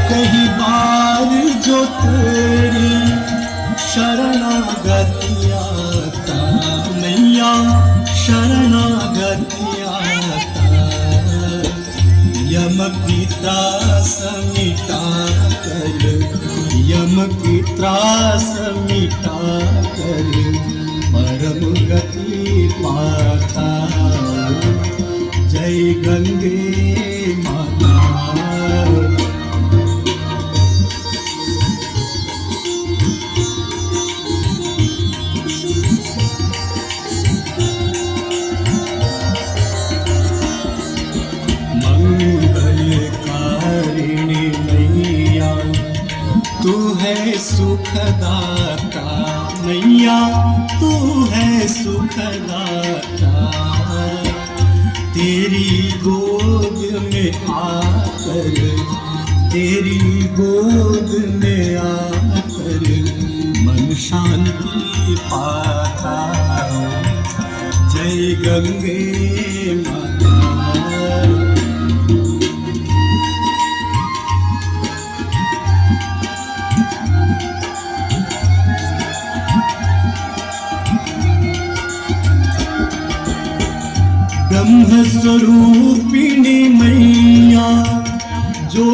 कई बार जो तेरी शरणागति आता मैया शरणागति आता यम की त्रास मिटा कर यम की त्रास मिटा कर परम गति पाता जय गंगे माता। मंगलकारिणी मैया तू है सुखदाता मैया तू है सुखदाता तेरी गोद में आकर तेरी गोद में आकर मन शांति पाता जय गंगे माता। ब्रह्म स्वरूपिणी मैया जो